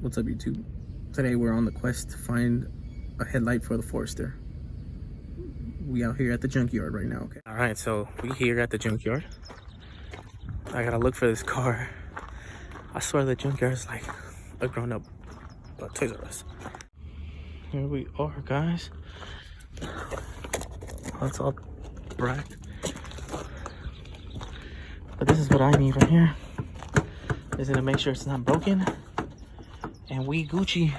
What's up, YouTube? Today we're on the quest to find a headlight for the Forester. We out here at the junkyard right now, okay? Alright, so we here at the junkyard. I gotta look for this car. I swear the junkyard is like a grown-up Toys R Us. Here we are, guys. That's all bright. But this is what I need right here. Is to make sure it's not broken. And we Gucci.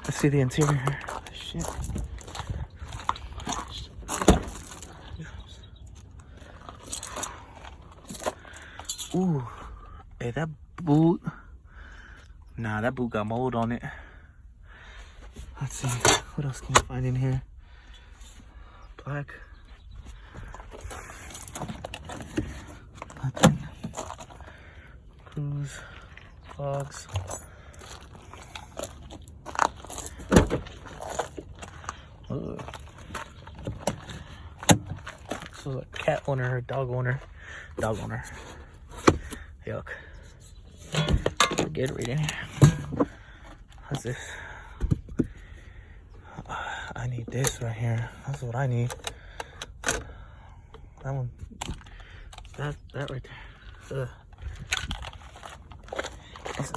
Let's see the interior here. Shit. Ooh. Hey, that boot. Nah, that boot got mold on it. Let's see. What else can we find in here? Black. Nothing. Cruise. Fogs. So a cat owner, dog owner, Yuck. Get right in here. What's this? I need this right here. That's what I need. That one. That right there. Ugh. This is.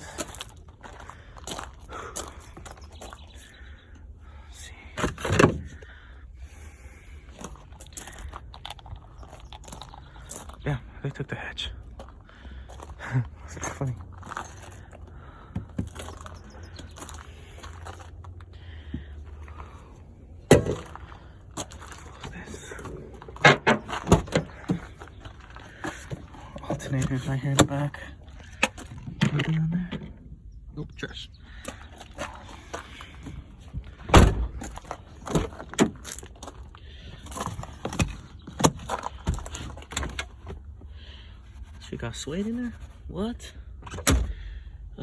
Yeah, they took the hatch. That's funny. What's this? Alternators right here in the back. Anything on there? Nope, trash. She got suede in there? What? I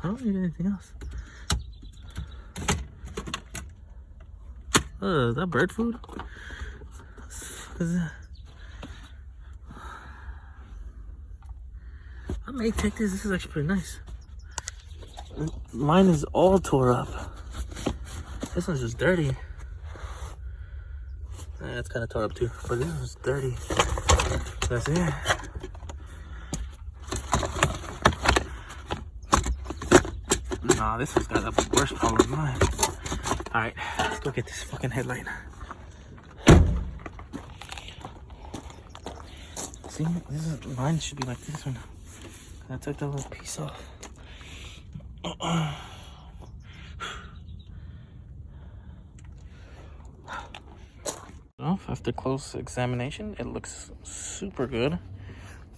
don't need anything else. Is that bird food? What is that? I may take this. This is actually pretty nice. Mine is all tore up. This one's just dirty. It's kind of tore up too, but this one's dirty. That's it. Nah, this one's got a worse problem than mine. Alright, let's go get this fucking headlight. See, this is mine should be like this one. I took that little piece off. Well, after close examination, it looks super good.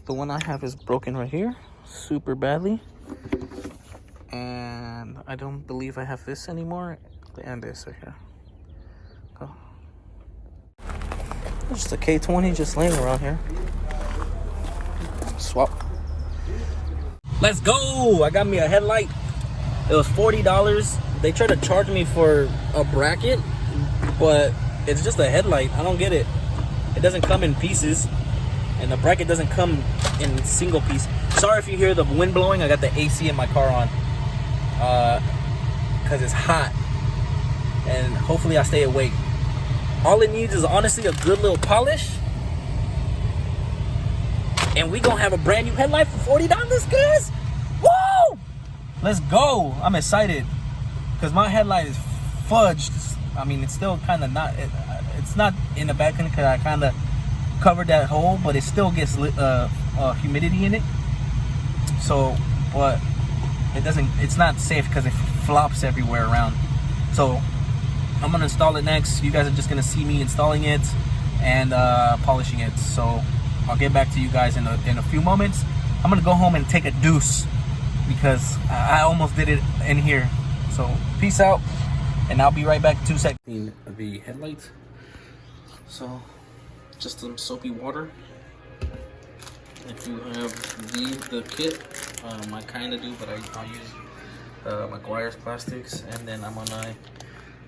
The one I have is broken right here, super badly. And I don't believe I have this anymore. And this right here. Go. Just a K20 just laying around here. Swap. Let's go! I got me a headlight. It was $40. They tried to charge me for a bracket, but it's just a headlight. I don't get it. It doesn't come in pieces, and the bracket doesn't come in single piece. Sorry if you hear the wind blowing. I got the AC in my car on. Because it's hot, and hopefully I stay awake. All it needs is honestly a good little polish, and we gonna have a brand new headlight for $40, guys. Woo! Let's go. I'm excited because my headlight is fudged. I mean, it's still kind of not, it's not in a bad condition because I kind of covered that hole, but it still gets humidity in it. So, but it doesn't, it's not safe because it flops everywhere around. So I'm gonna install it next. You guys are just gonna see me installing it and polishing it. So I'll get back to you guys in a few moments. I'm gonna go home and take a deuce because I almost did it in here. So peace out, and I'll be right back in 2 seconds. The headlight. So just some soapy water. If you have the kit, I kind of do, but I'll use McGuire's plastics, and then I'm gonna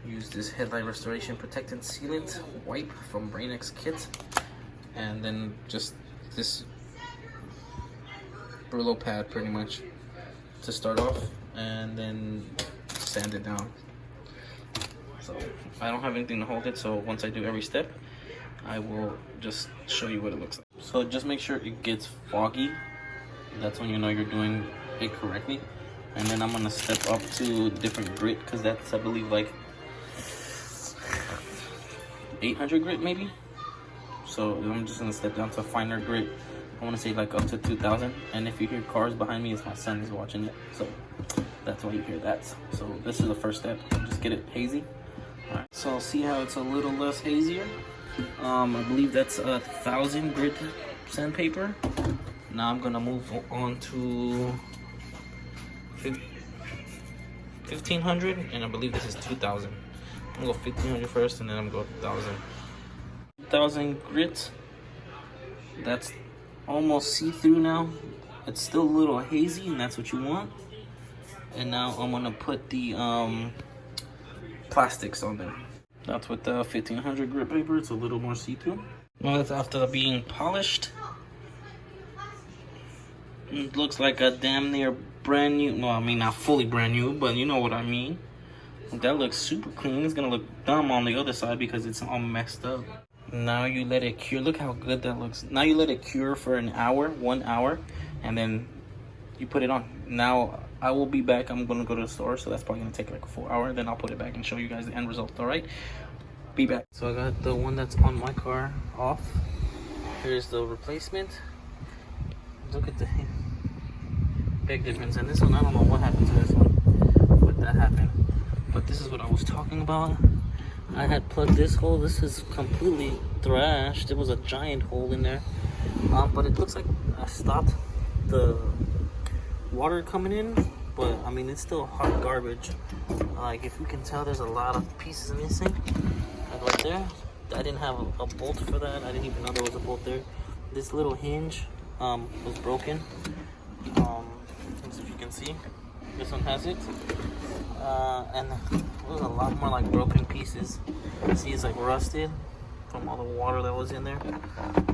use this headlight restoration protectant sealant wipe from Brainx kit, and then just this Brillo pad pretty much to start off, and then sand it down. So I don't have anything to hold it, so once I do every step, I will just show you what it looks like. So just make sure it gets foggy. That's when you know you're doing it correctly. And then I'm gonna step up to different grit, because that's, I believe, like 800 grit maybe. So I'm just gonna step down to finer grit. I want to say like up to 2000. And if you hear cars behind me, it's my son is watching it, so that's why you hear that. So this is the first step. Just get it hazy. All right, so see how it's a little less hazier. I believe that's 1,000 grit sandpaper. Now I'm gonna move on to 1500, and I believe this is 2000. I'm gonna go 1500 first, and then I'm gonna go 1000. 1000 grit. That's almost see-through now. It's still a little hazy, and that's what you want. And now I'm gonna put the plastics on there. That's with the 1500 grit paper. It's a little more see-through. Well, that's after being polished. It looks like a damn near brand new. No, I mean not fully brand new, but you know what I mean. That looks super clean. It's gonna look dumb on the other side because it's all messed up. Now you let it cure. Look how good that looks. Now you let it cure for an hour, 1 hour, and then you put it on. Now I will be back. I'm gonna go to the store, so that's probably gonna take like a full hour. Then I'll put it back and show you guys the end result. All right, be back. So I got the one that's on my car off. Here's the replacement. Look at the big difference. And this one, I don't know what happened to this one, but that happened. But this is what I was talking about. I had plugged this hole. This is completely thrashed. There was a giant hole in there. But it looks like I stopped the water coming in. But I mean, it's still hot garbage. Like, if you can tell, there's a lot of pieces missing. Like right there. I didn't have a bolt for that. I didn't even know there was a bolt there. This little hinge was broken. As you can see, this one has it. And there's a lot more like broken pieces. See, it's like rusted from all the water that was in there.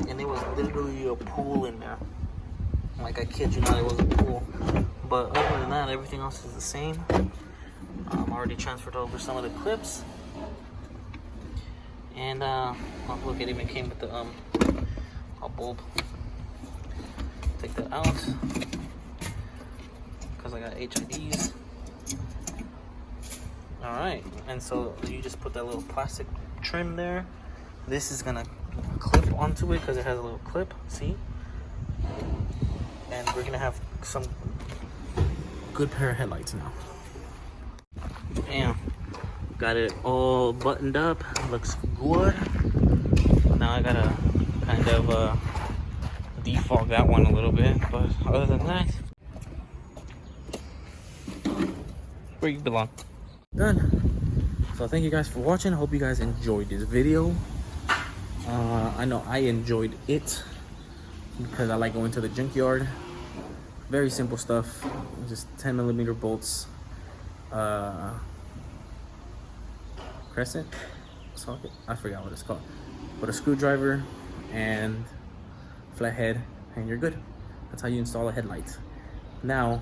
And it was literally a pool in there. Like, I kid you not, it was a pool. But other than that, everything else is the same. I already transferred over some of the clips. And oh, look, it even came with the a bulb. Take that out because I got HIDs. All right, and so you just put that little plastic trim there. This is gonna clip onto it because it has a little clip. See, and we're gonna have some good pair of headlights now. Bam. Got it all buttoned up. Looks good. Now I gotta kind of defog that one a little bit, but other than that, where you belong. Done. So thank you guys for watching. I hope you guys enjoyed this video. I know I enjoyed it because I like going to the junkyard. Very simple stuff. Just 10mm bolts. Crescent socket, I forgot what it's called, but a screwdriver and flathead, and you're good. That's how you install a headlight. Now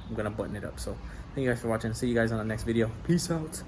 I'm gonna button it up. So thank you guys for watching. See you guys on the next video. Peace out.